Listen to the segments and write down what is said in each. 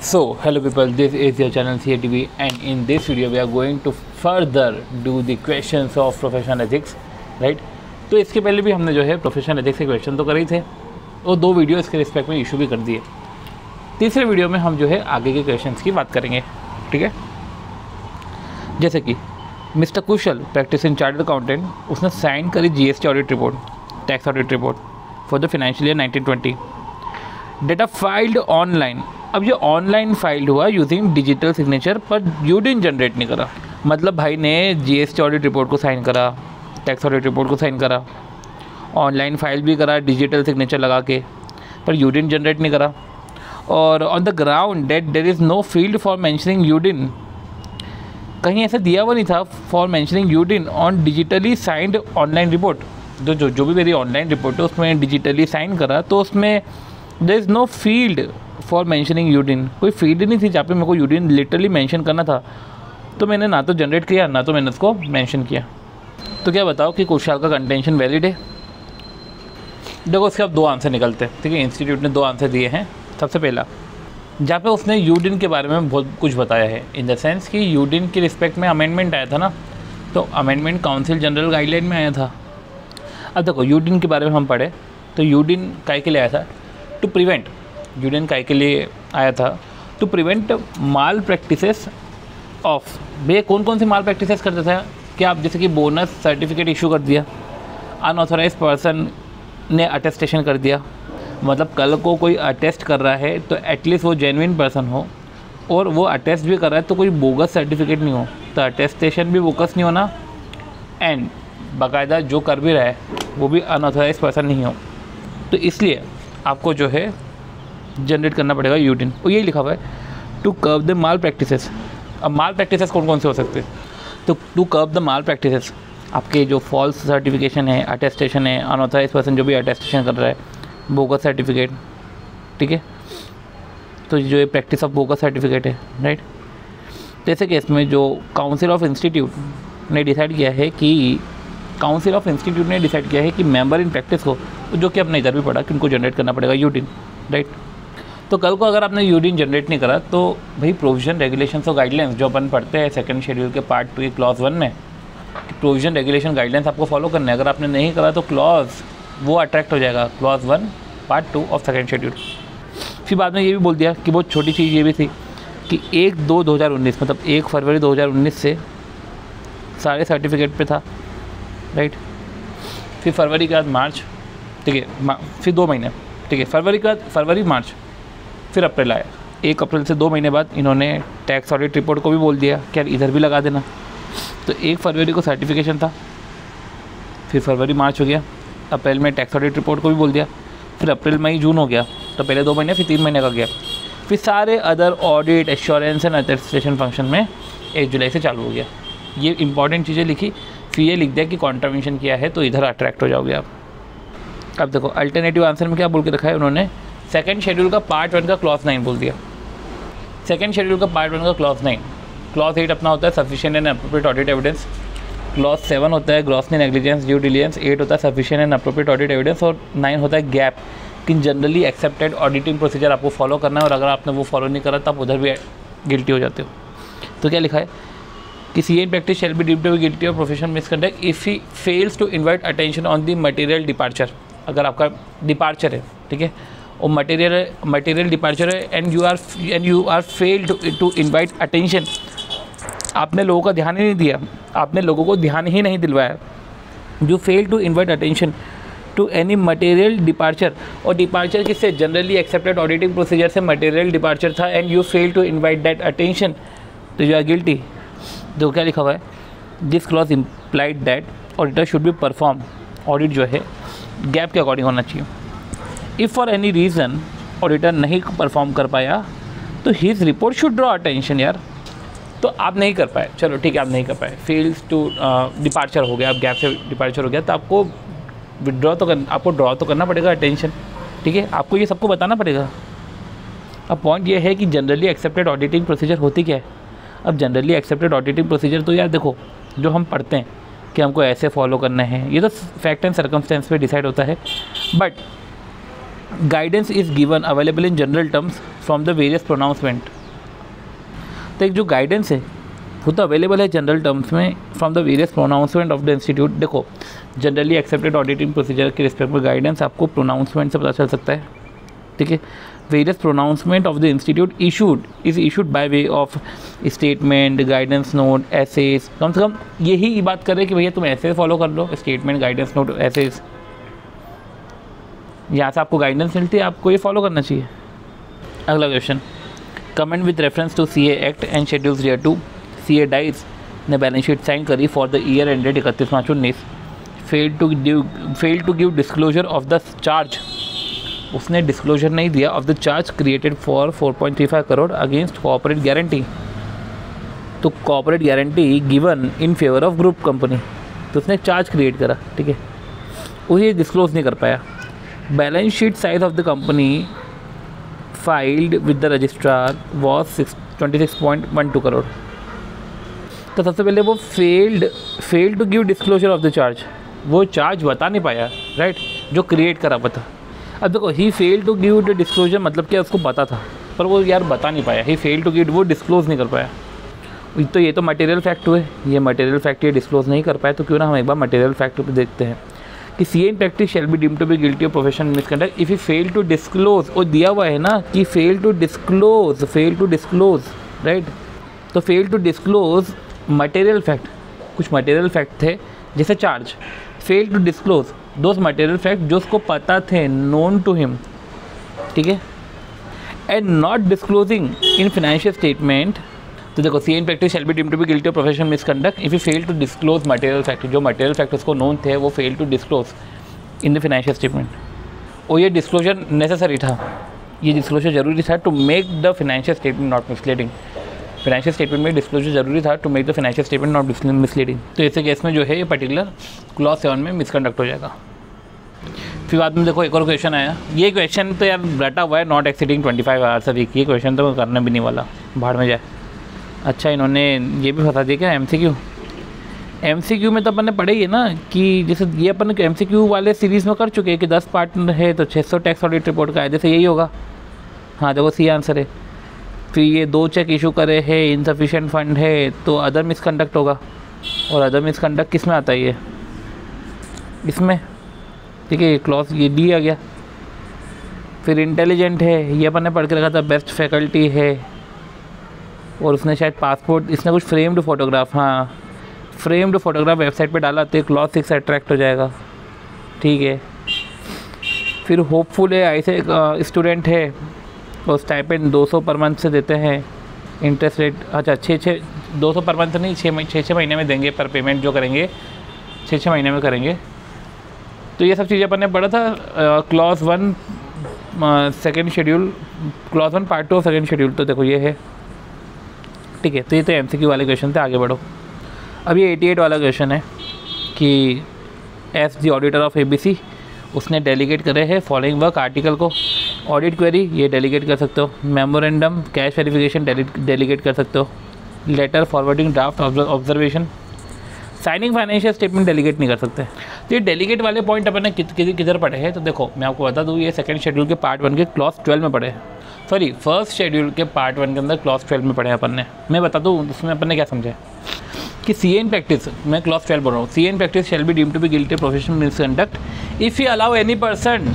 So, hello people, this is your channel CATV and in this video we are going to further do the questions of professional ethics, right? तो इसके पहले भी हमने जो है professional ethics के question तो करे ही थे और 2 वीडियो इसके रिस्पेक्ट में इशू भी कर दिए। तीसरे वीडियो में हम जो है आगे के क्वेश्चंस की बात करेंगे, ठीक है। जैसे कि mister Kusal practice in chartered accountant, उसने साइन करी GST audit report, tax audit report for the financial year 1920। Data filed online. अब ये ऑनलाइन फाइल्ड हुआ यूजिंग डिजिटल सिग्नेचर, पर यूडिन जनरेट नहीं करा। मतलब भाई ने जीएसटी ऑडिट रिपोर्ट को साइन करा, टैक्स ऑडिट रिपोर्ट को साइन करा, ऑनलाइन फाइल भी करा डिजिटल सिग्नेचर लगा के, पर यूडिन जनरेट नहीं करा। और on the ground that there is no field for mentioning UDIN, कहीं ऐसा दिया हुआ नहीं था for mentioning UDIN on digitally signed online report. जो भी मेरी ऑनलाइन रिपोर्ट है उसमें डिजिटली साइन करा, तो उसमें there is no field for mentioning UDIN, कोई फील्ड नहीं थी जहाँ पे मेरे को यूडिन लिटरली मेंशन करना था। तो मैंने ना तो जनरेट किया ना तो मैंने उसको मेंशन किया। तो क्या बताओ कि कुशाल का कंटेंशन वैलिड है? देखो इसके अब 2 आंसर निकलते हैं, ठीक है। इंस्टीट्यूट ने 2 आंसर दिए हैं। सबसे पहला, जहाँ पे उसने यूडिन के बारे में बहुत कुछ बताया है, इन द सेंस कि यूडिन के रिस्पेक्ट में अमेंडमेंट आया था ना, तो अमेंडमेंट काउंसिल जनरल गाइडलाइन में आया था। अब देखो यूडिन के बारे में हम पढ़े तो यूडिन काय के लिए आया था? टू प्रिवेंट, यूडिन काय के लिए आया था? To prevent malpractices of. भैया कौन कौन सी माल प्रैक्टिसेस करते थे? क्या आप जैसे कि बोनस सर्टिफिकेट इशू कर दिया, अनऑथोराइज पर्सन ने अटेस्टेशन कर दिया। मतलब कल को कोई अटेस्ट कर रहा है तो एटलीस्ट वो जेन्युइन पर्सन हो, और वो अटेस्ट भी कर रहा है तो कोई बोगस सर्टिफिकेट नहीं हो, तो अटेस्टेशन भी बोगस नहीं होना, एंड बाकायदा जो कर भी रहा है वो भी अनऑथोराइज पर्सन नहीं हो। तो इसलिए आपको जो है जनरेट करना पड़ेगा यूडिन, और यही लिखा हुआ है to curb the malpractices. अब माल प्रैक्टिसेस कौन कौन से हो सकते हैं? तो to curb the malpractices, आपके जो फॉल्स सर्टिफिकेशन है, अटेस्टेशन है, अनऑथराइज पर्सन जो भी अटेस्टेशन कर रहा है, बोगस सर्टिफिकेट, ठीक है। तो जो ये प्रैक्टिस ऑफ बोगस सर्टिफिकेट है, राइट। जैसे केस में जो काउंसिल ऑफ इंस्टीट्यूट ने डिसाइड किया है कि मेंबर इन प्रैक्टिस को, जो कि आपने इधर भी पढ़ा कि उनको जनरेट करना पड़ेगा यूडिन, राइट। तो कल को अगर आपने यूडिन जनरेट नहीं करा तो भाई प्रोविजन रेगुलेशंस और गाइडलाइंस जो अपन पढ़ते हैं सेकंड शेड्यूल के पार्ट 2 क्लॉज 1 में, प्रोविजन रेगुलेशन गाइडलाइंस आपको फॉलो करना है। अगर आपने नहीं करा तो क्लॉज वो अट्रैक्ट हो जाएगा, clause 1 part 2 of second schedule. फिर बाद में ये भी बोल दिया कि बहुत छोटी चीज़ ये भी थी कि 1/2/2019 मतलब 1 फरवरी 2019 से सारे सर्टिफिकेट पे था, राइट। फिर फरवरी के बाद मार्च, ठीक है, फिर 2 महीने, ठीक है। फरवरी के बाद फरवरी मार्च, फिर अप्रैल आया। 1 अप्रैल से 2 महीने बाद इन्होंने टैक्स ऑडिट रिपोर्ट को भी बोल दिया कि यार इधर भी लगा देना। तो 1 फरवरी को सर्टिफिकेशन था, फिर फरवरी मार्च हो गया, अप्रैल में टैक्स ऑडिट रिपोर्ट को भी बोल दिया, फिर अप्रैल मई जून हो गया। तो पहले 2 महीने, फिर 3 महीने का गया, फिर सारे other audit assurance and attestation function में 1 जुलाई से चालू हो गया। ये इंपॉर्टेंट चीज़ें लिखी, फिर ये लिख दिया कि कॉन्ट्रावेंशन किया है तो इधर अट्रैक्ट हो जाओगे आप। अब देखो अल्टरनेटिव आंसर में क्या बोल के रखा है उन्होंने? सेकंड शेड्यूल का पार्ट 1 का क्लॉज 9 बोल दिया। सेकंड शेड्यूल का पार्ट 1 का क्लॉज 9, क्लॉज 8 अपना होता है sufficient and appropriate audit evidence, clause 7 होता है ग्रॉसली नेग्लिजेंस ड्यू डिलिजेंस, 8 होता है sufficient and appropriate audit evidence, और 9 होता है गैप कि जनरली एक्सेप्टेड ऑडिटिंग प्रोसीजर आपको फॉलो करना है, और अगर आपने वो फॉलो नहीं करा तो आप उधर भी गिल्टी हो जाते हो। तो क्या लिखा है कि CA in practice shall be deemed to be guilty of professional misconduct if he fails to invite attention on the material departure। अगर आपका डिपार्चर है, ठीक है, और मटेरियल डिपार्चर है and you are failed to invite attention, आपने लोगों का ध्यान ही नहीं दिया, आपने लोगों को ध्यान ही नहीं दिलवाया। You fail to invite attention to any material departure, और डिपार्चर किससे? जनरली एक्सेप्टेड ऑडिटिंग प्रोसीजर से मटेरियल डिपार्चर था, and you fail to invite that attention, तो यू आर गिल्टी। जो क्या लिखा हुआ है? This clause implied that auditor should be perform, audit जो है गैप के अकॉर्डिंग होना चाहिए। If for any reason auditor नहीं परफॉर्म कर पाया तो his report should draw attention. यार तो आप नहीं कर पाए, चलो ठीक है आप नहीं कर पाए, फेल्स टू डिपार्चर हो गया, आप गैप से डिपार्चर हो गया, तो आपको ड्रॉ तो करना पड़ेगा अटेंशन, ठीक है, आपको ये सबको बताना पड़ेगा। अब पॉइंट ये है कि जनरली एक्सेप्टेड ऑडिटिंग प्रोसीजर होती क्या है? अब जनरली एक्सेप्टेड ऑडिटिंग प्रोसीजर तो यार देखो जो हम पढ़ते हैं कि हमको ऐसे फॉलो करना है, ये तो फैक्ट एंड सर्कमस्टेंस पे डिसाइड होता है, but guidance is given available in general terms from the various pronouncement. तो एक जो गाइडेंस है वो तो अवेलेबल है जनरल टर्म्स में from the various pronouncement of the institute. देखो जनरली एक्सेप्टेड ऑडिटिंग प्रोसीजर के रिस्पेक्ट में गाइडेंस आपको प्रोनाउंसमेंट से पता चल सकता है, ठीक है। Various pronouncement of the institute issued by way of statement, guidance note, essays. कम से कम यही बात करें कि भैया तुम ऐसे फॉलो कर लो, स्टेटमेंट, गाइडेंस नोट, एसेज, यहाँ से आपको गाइडेंस मिलती है, आपको ये फॉलो करना चाहिए। अगला question, comment with reference to CA act and schedules thereto. CA डाइज ने बैलेंस शीट साइन करी for the year ended 31 March 19, failed to give disclosure of the charge. उसने डिस्क्लोजर नहीं दिया of the charge created for 4.35 crore against corporate guarantee. तो corporate guarantee given in favour of group company, तो उसने charge create करा, ठीक है, उसे डिस्क्लोज नहीं कर पाया। Balance sheet size of the company filed with the registrar was 26.12 crore. तो सबसे पहले वो failed to give disclosure of the charge, वो चार्ज बता नहीं पाया, राइट, जो क्रिएट करा पता। अब देखो ही failed to give the disclosure मतलब क्या, उसको पता था पर वो यार बता नहीं पाया, ही फेल्ड टू गिव, वो डिस्क्लोज नहीं कर पाया। तो ये तो मटेरियल फैक्ट हुए, ये मटेरियल फैक्ट ये डिस्क्लोज नहीं कर पाए, तो क्यों ना हम एक बार मटेरियल फैक्ट पे देखते हैं कि CA in practice shall be deemed to be guilty of professional misconduct if he fail to disclose. और दिया हुआ है ना कि फेल टू डिस्क्लोज, राइट। तो fail to disclose material fact, कुछ मटेरियल फैक्ट थे जैसे charge, fail to disclose those material fact जो उसको पता थे, नोन टू हिम, ठीक है, and not disclosing in financial statement. तो देखो CA in practice shall be deemed to be guilty of professional misconduct if you fail to disclose material fact, जो material fact उसको नोन थे वो fail to disclose in the financial statement. और ये disclosure necessary था, ये disclosure जरूरी था to make the financial statement not misleading. Financial statement में डिस्क्लोजर जरूरी था to make the financial statement not misleading. तो ऐसे केस में जो है ये पर्टिकुलर क्लॉज 7 में मिसकंडक्ट हो जाएगा। फिर बाद में देखो एक और क्वेश्चन आया, ये क्वेश्चन तो यार रटा हुआ है, not exceeding 25 hours a week. ये क्वेश्चन तो करने भी नहीं वाला, भाड़ में जाए। अच्छा इन्होंने ये भी बता दिया क्या, MCQ में तो अपन ने पढ़े ही है ना कि जैसे ये अपन MCQ वाले सीरीज़ में कर चुके हैं कि 10 पार्ट है तो 600 टैक्स ऑडिट रिपोर्ट का है, जैसे यही होगा। हाँ देखो C आंसर है। फिर ये 2 चेक इशू करे हैं, इनसफिशिएंट फंड है, तो अदर मिसकंडक्ट होगा। और अदर मिसकंडक्ट किस में आता है, ये इसमें, ठीक है, क्लॉज ये डी आ गया। फिर इंटेलिजेंट है, ये अपन ने पढ़ के रखा था, बेस्ट फैकल्टी है। और उसने शायद पासपोर्ट, इसने कुछ फ्रेम्ड फोटोग्राफ, हाँ फ्रेम्ड फोटोग्राफ वेबसाइट पे डाला तो क्लॉज 6 अट्रैक्ट हो जाएगा, ठीक है। फिर होपफुल है, ऐसे स्टूडेंट है और स्टाइपेंड 200 पर मंथ से देते हैं, इंटरेस्ट रेट अच्छा 200 पर मंथ नहीं, 6 महीने में देंगे, पर पेमेंट जो करेंगे 6 महीने में करेंगे। तो ये सब चीज़ें अपन ने पढ़ा था clause 1 second schedule, clause 1 part 2 second schedule. तो देखो ये है, ठीक है। तो ये तो MCQ वाले क्वेश्चन थे, आगे बढ़ो। अब ये 88 वाला क्वेश्चन है कि as the auditor of ABC उसने डेलीगेट करे है फॉलोइंग वर्क आर्टिकल को। ऑडिट क्वेरी ये डेलीगेट कर सकते हो, मेमोरेंडम कैश वेरिफिकेशन डेलीगेट कर सकते हो, letter forwarding draft observation, signing financial statement delegate नहीं कर सकते। तो ये डेलीगेट वाले पॉइंट अपन ने किधर पढ़े हैं, तो देखो मैं आपको बता दूँ, ये सेकंड शेड्यूल के पार्ट 1 के क्लॉज 12 में पढ़े हैं, सॉरी फर्स्ट शेड्यूल के पार्ट 1 के अंदर क्लॉज 12 में पढ़े हैं अपन ने। मैं बता दूँ उसमें अपन ने क्या समझा कि CA इन प्रैक्टिस, मैं क्लॉज 12 बोल रहा हूँ, CA in practice shall be deemed to be guilty professional misconduct if you allow any person,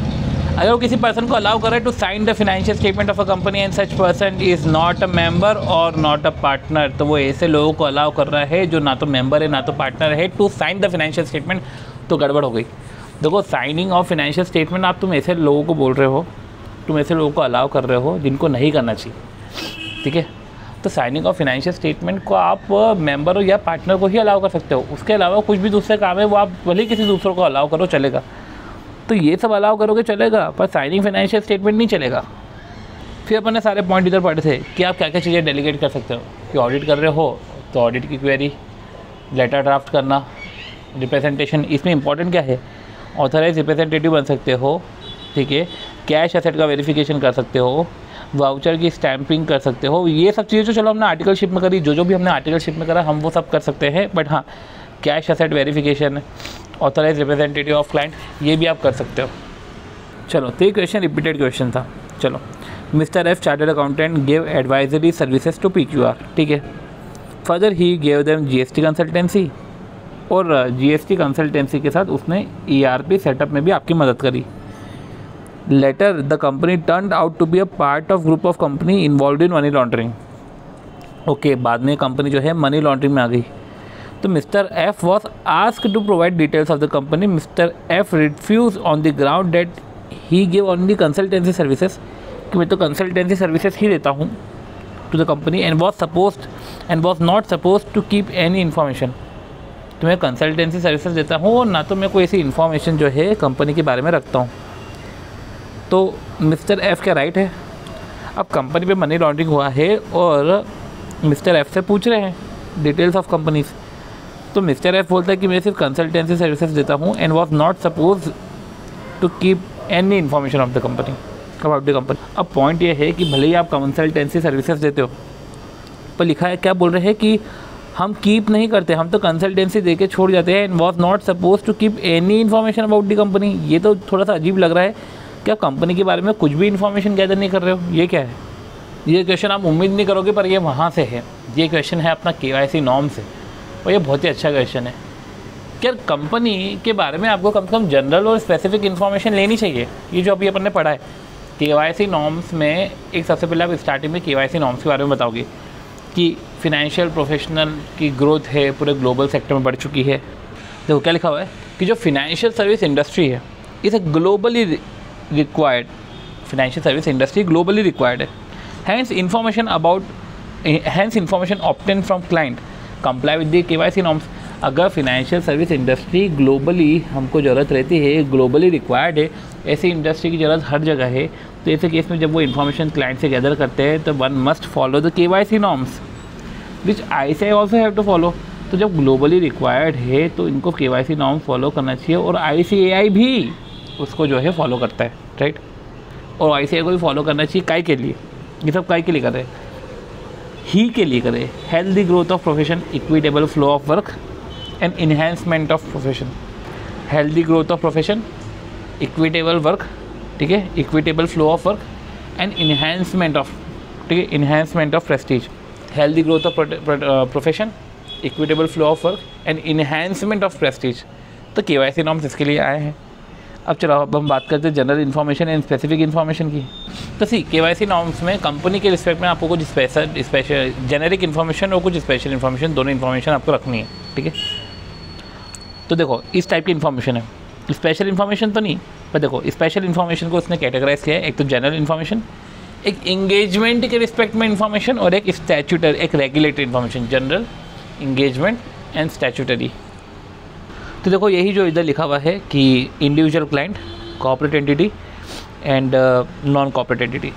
अगर वो किसी पर्सन को अलाउ करे to sign the financial statement of a company and such person is not a member और not a partner. तो वो ऐसे लोगों को अलाउ कर रहा है जो ना तो मेंबर है ना तो पार्टनर है to sign the financial statement, तो गड़बड़ हो गई। देखो साइनिंग ऑफ फाइनेंशियल स्टेटमेंट तुम ऐसे लोगों को बोल रहे हो, तुम ऐसे लोगों को अलाउ कर रहे हो जिनको नहीं करना चाहिए, ठीक है। तो साइनिंग ऑफ फाइनेंशियल स्टेटमेंट को आप मेंबर या पार्टनर को ही अलाउ कर सकते हो, उसके अलावा कुछ भी दूसरे काम है वो आप भले किसी दूसरों को अलाउ करो चलेगा। तो ये सब अलाउ करोगे चलेगा, पर साइनिंग फाइनेंशियल स्टेटमेंट नहीं चलेगा। फिर अपन ने सारे पॉइंट इधर पढ़े थे कि आप क्या क्या चीज़ें डेलीगेट कर सकते हो, कि ऑडिट कर रहे हो तो ऑडिट की क्वेरी, लेटर ड्राफ्ट करना, रिप्रेजेंटेशन, इसमें इंपॉर्टेंट क्या है, ऑथराइज रिप्रेजेंटेटिव बन सकते हो, ठीक है, कैश एसेट का वेरिफिकेशन कर सकते हो, वाउचर की स्टैंपिंग कर सकते हो। ये सब चीज़ें तो चलो हमने आर्टिकलशिप में करी, जो भी हमने आर्टिकलशिप में करा हम वो सब कर सकते हैं, बट हाँ cash asset verification, authorize representative of client, ये भी आप कर सकते हो। चलो तो ये क्वेश्चन रिपीटेड क्वेश्चन था। चलो mister F chartered accountant gave advisory services to PQR, ठीक है। Further he gave them GST consultancy, और GST कंसल्टेंसी के साथ उसने ERP सेटअप में भी आपकी मदद करी। Later the company turned out to be a part of group of company involve in money laundering. Okay, बाद में कंपनी जो है मनी लॉन्ड्रिंग में आ गई। तो mister F was asked to provide details of the company. Mister F refuse on the ground that he give only consultancy services, कि मैं तो कंसल्टेंसी सर्विसेज ही देता हूँ to the company, and was not suppose to keep any information. तो मैं consultancy services देता हूँ और ना तो मैं कोई ऐसी इन्फॉर्मेशन जो है कंपनी के बारे में रखता हूँ। तो मिस्टर एफ का राइट है। अब कंपनी पे मनी लॉन्ड्रिंग हुआ है और मिस्टर एफ से पूछ रहे हैं डिटेल्स ऑफ कंपनीज। तो मिस्टर एफ बोलता है कि मैं सिर्फ कंसल्टेंसी सर्विसेज देता हूँ and was not suppose to keep any information of the company about the company. अब पॉइंट ये है कि भले ही आप कंसल्टेंसी सर्विसेज देते हो, पर लिखा है क्या बोल रहे हैं कि हम कीप नहीं करते, हम तो कंसल्टेंसी दे के छोड़ जाते हैं। And was not suppose to keep any information about the company. ये तो थोड़ा सा अजीब लग रहा है कि आप कंपनी के बारे में कुछ भी इन्फॉर्मेशन गैदर नहीं कर रहे हो। ये क्या है? ये क्वेश्चन आप उम्मीद नहीं करोगे, पर ये वहाँ से है। ये क्वेश्चन है अपना KYC नॉर्म से, और ये बहुत ही अच्छा क्वेश्चन है। क्या कंपनी के बारे में आपको कम से कम जनरल और स्पेसिफिक इन्फॉर्मेशन लेनी चाहिए? ये जो अभी अपन ने पढ़ा है KYC नॉर्म्स में, एक सबसे पहले आप स्टार्टिंग में KYC नॉर्म्स के बारे में बताओगे कि फिनेंशियल प्रोफेशनल की ग्रोथ है पूरे ग्लोबल सेक्टर में बढ़ चुकी है। देखो क्या लिखा हुआ है कि जो फिनेंशियल सर्विस इंडस्ट्री है इसे globally required, financial service industry globally required है। Hence information obtain from client comply with the KYC norms. अगर फिनेंशियल सर्विस इंडस्ट्री ग्लोबली हमको ज़रूरत रहती है, ग्लोबली रिक्वायर्ड है, ऐसी इंडस्ट्री की ज़रूरत हर जगह है, तो ऐसे केस में जब वो इन्फॉर्मेशन क्लाइंट से गैदर करते हैं तो one must follow the KYC norms which ICAI also have to follow. तो जब ग्लोबली रिक्वायर्ड है तो इनको KYC नॉर्म्स फॉलो करना चाहिए, और ICAI भी उसको जो है फॉलो करता है, राइट। और ICAI को भी फॉलो करना चाहिए। काय के लिए? ये सब काय के लिए कर रहे हैं? ही के लिए करे। Healthy growth of profession, equitable flow of work and enhancement of profession. Healthy growth of profession, equitable work, ठीक है, equitable flow of work and enhancement of, ठीक है, enhancement of Prestige. Healthy growth of profession, equitable flow of work and enhancement of Prestige. तो KYC norms इसके लिए आए हैं। अब चलो अब हम बात करते हैं general information and specific information की। तो KYC नॉर्म्स में कंपनी के रिस्पेक्ट में आपको कुछ स्पेशल जेनेरिक इन्फॉर्मेशन और कुछ स्पेशल इन्फॉर्मेशन, दोनों इन्फॉर्मेशन आपको रखनी है, ठीक है। तो देखो इस टाइप की इन्फॉर्मेशन है, स्पेशल इन्फॉर्मेशन तो नहीं, पर देखो स्पेशल इन्फॉर्मेशन को उसने कैटेगराइज किया है। एक तो जनरल इन्फॉर्मेशन, एक इंगेजमेंट के रिस्पेक्ट में इन्फॉर्मेशन, और एक स्टैट्यूटरी, एक regulatory information. General, engagement and statutory. तो देखो यही जो इधर लिखा हुआ है कि individual client, corporate entity and non corporate entity.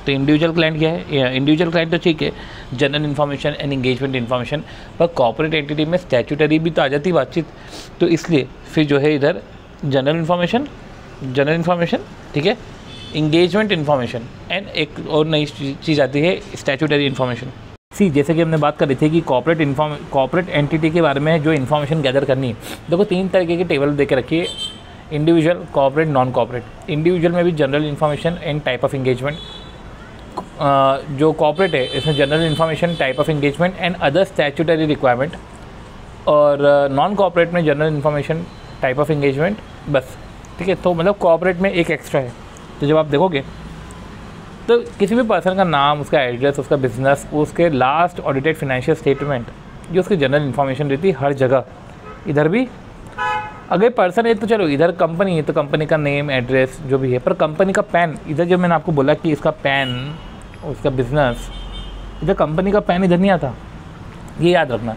तो इंडिविजुअल क्लाइंट क्या है? इंडिविजुअल क्लाइंट तो ठीक है, general information and engagement information, पर कॉर्पोरेट एंटिटी में स्टैट्यूटरी भी तो आ जाती बातचीत। तो इसलिए फिर जो है इधर जनरल इन्फॉर्मेशन, ठीक है, इंगेजमेंट इन्फॉर्मेशन एंड एक और नई चीज़ आती है स्टैट्यूटरी इन्फॉर्मेशन। जैसे कि हमने बात कर रही थी कि कॉर्पोरेट एंटिटी के बारे में जो इन्फॉर्मेशन गैदर करनी है, देखो 3 तरीके की टेबल दे के रखी है, individual, corporate, non corporate. Individual में भी general information and type of engagement. जो कॉर्पोरेट है इसमें general information, type of engagement and other statutory requirement. और नॉन कॉर्पोरेट में general information, type of engagement, बस, ठीक है। तो मतलब कॉर्पोरेट में एक एक्स्ट्रा है। तो जब आप देखोगे तो किसी भी पर्सन का नाम, उसका एड्रेस, उसका बिजनेस, उसके लास्ट ऑडिटेड फाइनेंशियल स्टेटमेंट, जो उसकी जनरल इन्फॉर्मेशन रहती है हर जगह। इधर भी अगर पर्सन है तो चलो इधर कंपनी है तो कंपनी का नेम, एड्रेस जो भी है, पर कंपनी का पैन, इधर जो मैंने आपको बोला कि इसका पैन, उसका बिजनेस, इधर कंपनी का पैन इधर नहीं आता। ये याद रखना,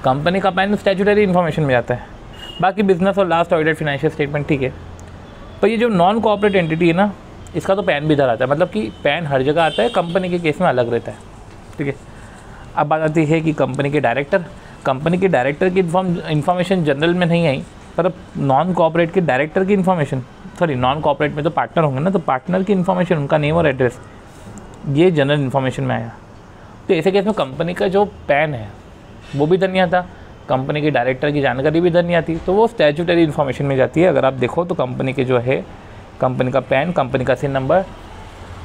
कंपनी का पैन स्टैट्यूटरी इन्फॉर्मेशन में आता है, बाकी बिजनेस और लास्ट ऑडिटेड फाइनेंशियल स्टेटमेंट, ठीक है। पर ये जो नॉन कॉर्पोरेट एंटिटी है ना, इसका तो पैन भी इधर आता है, मतलब कि पैन हर जगह आता है, कंपनी के केस में अलग रहता है, ठीक है। अब बात आती है कि कंपनी के डायरेक्टर की इन्फॉर्मेशन जनरल में नहीं आई, पर अब नॉन कॉर्पोरेट के डायरेक्टर की इन्फॉर्मेशन, नॉन कॉर्पोरेट में तो पार्टनर होंगे ना, तो पार्टनर की इन्फॉर्मेशन, उनका नेम और एड्रेस, ये जनरल इन्फॉर्मेशन में आया। तो ऐसे केस में कंपनी का जो पैन है वो भी इधर नहीं आता, कंपनी के डायरेक्टर की जानकारी भी इधर नहीं आती, तो वो स्टैट्यूटरी इन्फॉर्मेशन में जाती है। अगर आप देखो तो कंपनी के जो है, कंपनी का पैन, कंपनी का सिन नंबर,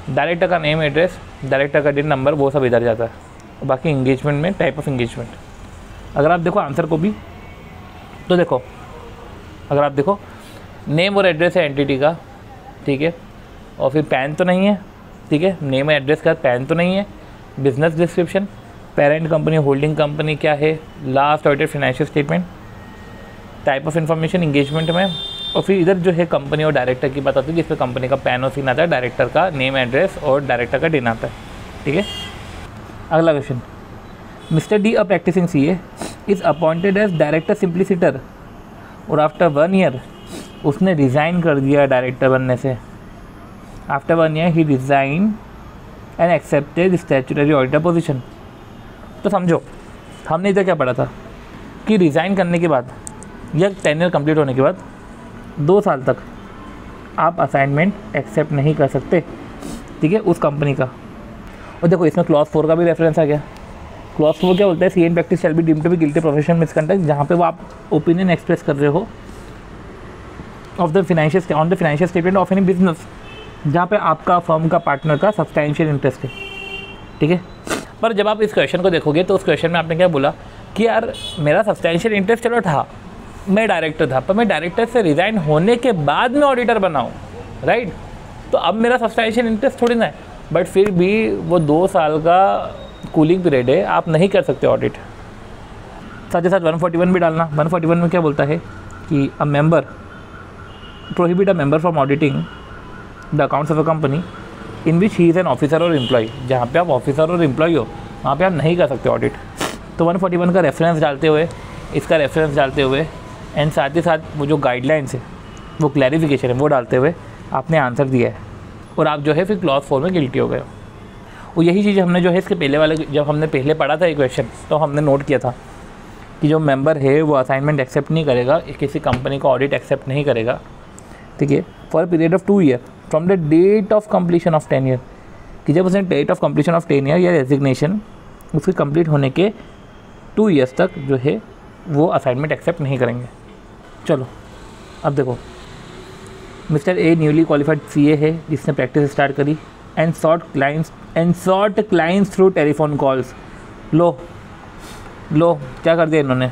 डायरेक्टर का नेम, एड्रेस, डायरेक्टर का डिन नंबर, वो सब इधर जाता है। बाकी इंगेजमेंट में टाइप ऑफ इंगेजमेंट, अगर आप देखो आंसर को भी, तो देखो अगर आप देखो नेम और एड्रेस है एंटिटी का, ठीक है, और फिर पैन तो नहीं है, ठीक है, नेम एड्रेस का पैन तो नहीं है, business description, parent company, holding company क्या है, last audited financial statement, type of information engagement में, और फिर इधर जो है कंपनी और डायरेक्टर की बात आती है, जिसमें कंपनी का पैन और सीन आता है, डायरेक्टर का नेम एड्रेस और डायरेक्टर का डिन आता है, ठीक है। अगला question, mister D a practising CA is appointed as director simpliciter और आफ्टर 1 ईयर उसने रिज़ाइन कर दिया डायरेक्टर बनने से। After 1 year he resign and accepted statutory auditor position. तो समझो हमने इधर क्या पढ़ा था कि रिज़ाइन करने के बाद या टेन्योर कंप्लीट होने के बाद 2 साल तक आप असाइनमेंट एक्सेप्ट नहीं कर सकते, ठीक है, उस कंपनी का। और देखो इसमें क्लॉज 4 का भी रेफरेंस आ गया। क्लॉज 4 क्या बोलता है, CA in practice shall be deemed to be guilty professional misconduct, जहाँ पे वो आप ओपिनियन एक्सप्रेस कर रहे हो of the financial on the financial statement of any business, जहाँ पे आपका फर्म का पार्टनर का सब्सटैंशियल इंटरेस्ट है, ठीक है। पर जब आप इस क्वेश्चन को देखोगे तो उस क्वेश्चन में आपने क्या बोला कि यार मेरा सब्सटैंशियल इंटरेस्ट चलो था, मैं डायरेक्टर था, पर मैं डायरेक्टर से रिज़ाइन होने के बाद मैं ऑडिटर बनाऊँ, राइट। तो अब मेरा सब्सटैंशियल इंटरेस्ट थोड़ी ना है, बट फिर भी वो 2 साल का कूलिंग पीरियड है, आप नहीं कर सकते ऑडिट। साथ ही साथ 141 भी डालना। 141 में क्या बोलता है कि a member prohibit a member from auditing the accounts of a company in which he is an officer और एम्प्लॉय। जहाँ पे आप ऑफिसर और एम्प्लॉय हो वहाँ पे आप नहीं कर सकते ऑडिट। तो 141 का रेफरेंस डालते हुए, इसका रेफरेंस डालते हुए एंड साथ ही साथ वो जो गाइडलाइंस है, वो क्लैरिफिकेशन है, वो डालते हुए आपने आंसर दिया है और आप जो है फिर क्लॉज 4 में गिल्टी हो गए हो। और यही चीज़ हमने जो है इसके पहले वाले, जब हमने पहले पढ़ा था ये क्वेश्चन, तो हमने नोट किया था कि जो मेंबर है वो असाइनमेंट एक्सेप्ट नहीं करेगा, किसी कंपनी का ऑडिट एक्सेप्ट नहीं करेगा, ठीक है, for period of 2 year from the date of completion of 10 year, कि जब उसने date of completion of 10 year या रेजिग्नेशन उसके कंप्लीट होने के 2 ईयर्स तक जो है वो असाइनमेंट एक्सेप्ट नहीं करेंगे। चलो अब देखो, mister A newly qualified CA है जिसने प्रैक्टिस स्टार्ट करी and sought clients through telephone calls. लो क्या कर दिया इन्होंने,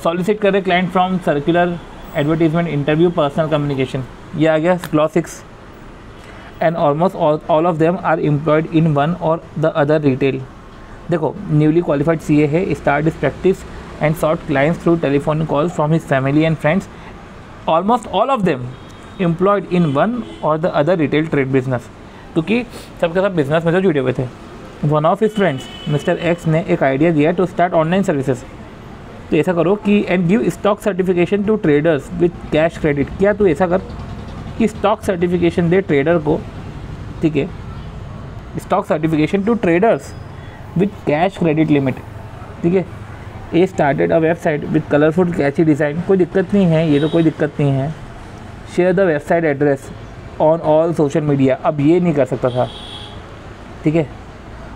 सॉलिसिट करे client from circular, advertisement, interview, personal communication. ये आ गया clause 6। And almost all of them are employed in one or the other retail. देखो न्यूली क्वालिफाइड CA है, start his practice and sought clients through telephone calls from his family and friends, almost all of them employed in one or the other retail trade business, क्योंकि सबके सब business में जो जुड़े हुए थे। One of his friends mister X ने एक आइडिया दिया टू स्टार्ट ऑनलाइन सर्विसेज। तो ऐसा करो कि and give stock certification to traders with cash credit. क्या तू ऐसा कर कि स्टॉक सर्टिफिकेशन दे ट्रेडर को, ठीक है, stock certification to traders with cash credit limit, ठीक है। A started a website with colourful catchy design. कोई दिक्कत नहीं है, ये तो कोई दिक्कत नहीं है। Share the website address on all social media. अब ये नहीं कर सकता था, ठीक है।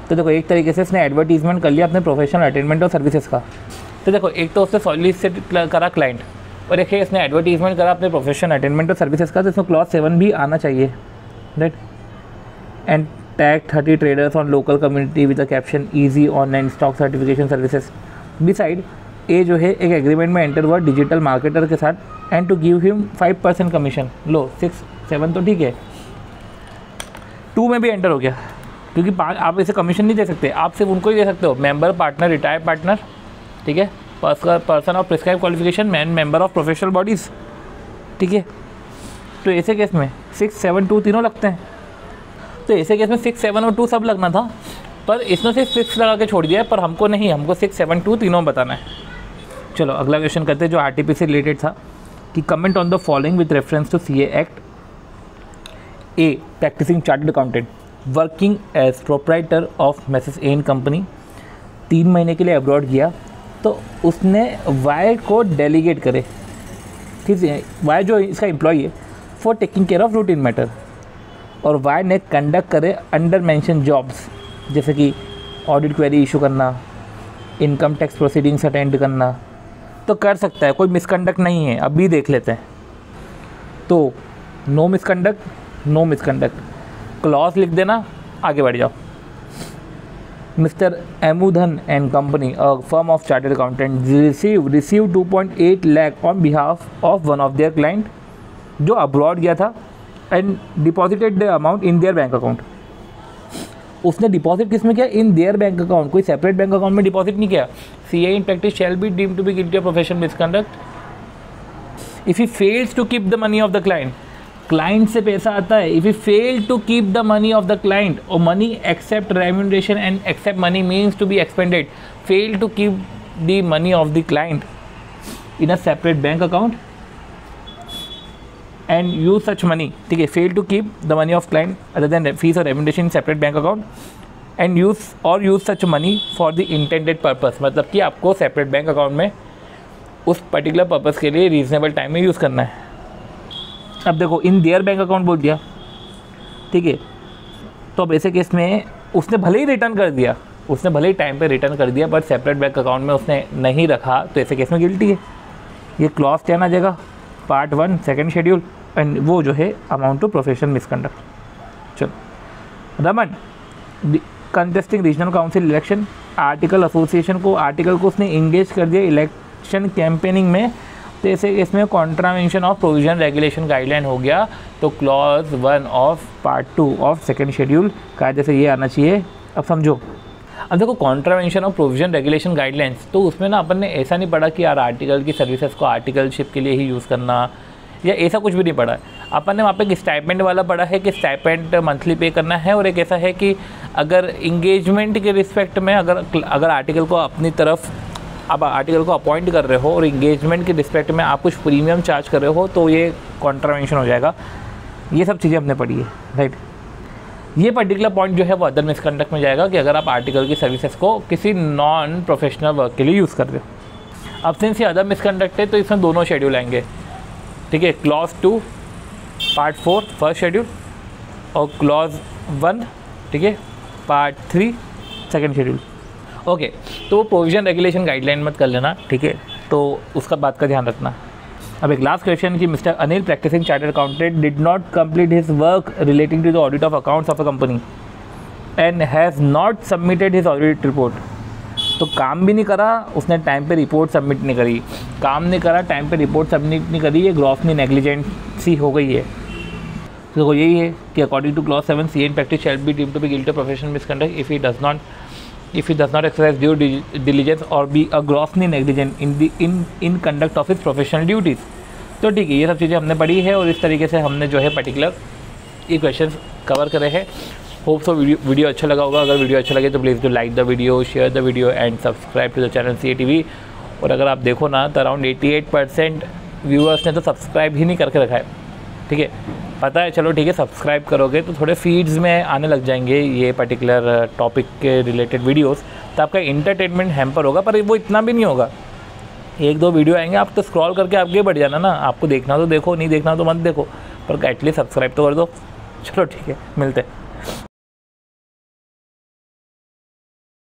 तो देखो एक तरीके से इसने एडवर्टीजमेंट कर लिया अपने प्रोफेशनल अटेनमेंट और सर्विसेज का। तो देखो एक तो उसने सॉलिसिट करा क्लाइंट और एक है इसने एडवर्टीजमेंट करा अपने प्रोफेशनल अटेनमेंट और सर्विसेज का। तो इसमें क्लॉज 7 भी आना चाहिए, right. And tag 30 traders on local community with a caption easy online stock certification services. Beside a जो है एक एग्रीमेंट में एंटर हुआ डिजिटल मार्केटर के साथ and to give him 5% commission. लो 6, 7 तो ठीक है, 2 में भी एंटर हो गया, क्योंकि आप इसे कमीशन नहीं दे सकते, आप सिर्फ उनको ही दे सकते हो, मेंबर, पार्टनर, रिटायर्ड पार्टनर, ठीक है, person of prescribe qualification, member of professional bodies, ठीक है। तो ऐसे केस में 6, 7, 2 तीनों लगते हैं। तो ऐसे केस में 6, 7 और 2 सब लगना था, पर इसने सिर्फ 6 लगा के छोड़ दिया है, पर हमको नहीं, हमको 6, 7, 2 तीनों बताना है। चलो अगला क्वेश्चन करते हैं जो RTP से रिलेटेड था कि comment on the following with reference to CA act. A practicing chartered accountant working as proprietor of messrs an company 3 महीने के लिए अब्रॉड गया, तो उसने वाई को डेलीगेट करे, ठीक है, वाई जो इसका एम्प्लॉई है, for taking care of routine matter, और वाई ने कंडक्ट करे अंडर मेंशन जॉब्स, जैसे कि ऑडिट क्वेरी इशू करना, इनकम टैक्स प्रोसीडिंग्स अटेंड करना। तो कर सकता है, कोई मिसकंडक्ट नहीं है। अभी देख लेते हैं। तो नो मिसकंडक्ट, क्लॉज लिख देना, आगे बढ़ जाओ। Mister Amudhan and company, a firm of chartered accountant, receive 2.8 lakh on behalf of one of their client जो अब्रॉड गया था and deposited the amount in their bank account. उसने डिपॉजिट किस में किया? इन देयर बैंक अकाउंट, कोई सेपरेट बैंक अकाउंट में deposit नहीं किया। CA in practice shall be deemed to be guilty of professional misconduct if he fails to keep the money of the client. Client से पैसा आता है, if you fail to keep the money of the client, or money except remuneration and except money means to be expended, fail to keep the money of the client in a separate bank account and use such money, ठीक है, fail to keep the money of client other than fees or remuneration in separate bank account and use such money for the intended purpose, मतलब कि आपको separate bank account में उस particular purpose के लिए reasonable time में use करना है। अब देखो इन देयर बैंक अकाउंट बोल दिया, ठीक है, तो अब ऐसे केस में उसने भले ही रिटर्न कर दिया, उसने भले ही टाइम पे रिटर्न कर दिया, बट सेपरेट बैंक अकाउंट में उसने नहीं रखा, तो ऐसे केस में गिल्टी है। ये क्लॉज क्या आ जाएगा? पार्ट 1 सेकेंड शेड्यूल, एंड वो जो है अमाउंट टू प्रोफेशनल मिसकंडक्ट। चलो, Raman contesting regional council election, article को उसने इंगेज कर दिया इलेक्शन कैंपेनिंग में, तो ऐसे इसमें contravention of provision regulation guideline हो गया, तो clause 1 of part 2 of second schedule का जैसे ये आना चाहिए। अब समझो, अब देखो contravention of provision regulation guidelines, तो उसमें ना अपन ने ऐसा नहीं पढ़ा कि यार आर्टिकल की सर्विसेज को आर्टिकलशिप के लिए ही यूज़ करना, या ऐसा कुछ भी नहीं पढ़ा है। अपन ने वहाँ पे एक स्टाइपेंड वाला पढ़ा है कि स्टाइपेंड मंथली पे करना है, और एक ऐसा है कि अगर इंगेजमेंट के रिस्पेक्ट में अगर आर्टिकल को अपनी तरफ आप आर्टिकल को अपॉइंट कर रहे हो और इंगेजमेंट के रिस्पेक्ट में आप कुछ प्रीमियम चार्ज कर रहे हो, तो ये कॉन्ट्रावेंशन हो जाएगा। ये सब चीज़ें हमने पढ़ी है, राइट। ये पर्टिकुलर पॉइंट जो है वो अदर मिसकंडक्ट में जाएगा कि अगर आप आर्टिकल की सर्विसेज को किसी नॉन प्रोफेशनल वर्क के लिए यूज़ कर रहे हो। अब सिंस ये अदर मिसकंडक्ट है, तो इसमें दोनों शेड्यूल आएंगे, ठीक है, क्लॉज 2 पार्ट 4 फर्स्ट शेड्यूल, और क्लॉज 1, ठीक है, पार्ट 3 सेकेंड शेड्यूल। ओके, तो प्रोविजन रेगुलेशन गाइडलाइन मत कर लेना, ठीक है, तो उसका बात का ध्यान रखना। अब एक लास्ट क्वेश्चन कि mister Anil practicing chartered accountant did not complete his work relating to the audit of accounts of a company and has not submitted his audit report. तो काम भी नहीं करा उसने, टाइम पे रिपोर्ट सबमिट नहीं करी, काम नहीं करा, टाइम पे रिपोर्ट सबमिट नहीं करी, ये ग्रॉसली नेग्लिजेंसी हो गई है। तो यही है कि according to clause 7 C in practice shall be deemed to be guilty of professional misconduct if he does not exercise due diligence or be a grossly negligent in conduct of his professional duties। तो ठीक है, ये सब चीज़ें हमने पढ़ी है और इस तरीके से हमने जो है पर्टिकुलर ये क्वेश्चंस कवर करे हैं। होप सो वीडियो अच्छा लगा होगा। अगर वीडियो अच्छा लगे तो please do like the video, share the video and subscribe to the channel CATV। और अगर आप देखो ना तो अराउंड 88% व्यूअर्स ने तो सब्सक्राइब ही नहीं करके रखा है, ठीक है, पता है, चलो ठीक है, सब्सक्राइब करोगे तो थोड़े फीड्स में आने लग जाएंगे ये पर्टिकुलर टॉपिक के रिलेटेड वीडियोस, तो आपका इंटरटेनमेंट हैम्पर होगा, पर वो इतना भी नहीं होगा। 1-2 वीडियो आएंगे, आप तो स्क्रॉल करके आगे बढ़ जाना ना, आपको देखना तो देखो, नहीं देखना तो मत देखो, पर एटलीस्ट सब्सक्राइब तो कर दो। चलो ठीक है, मिलते हैं।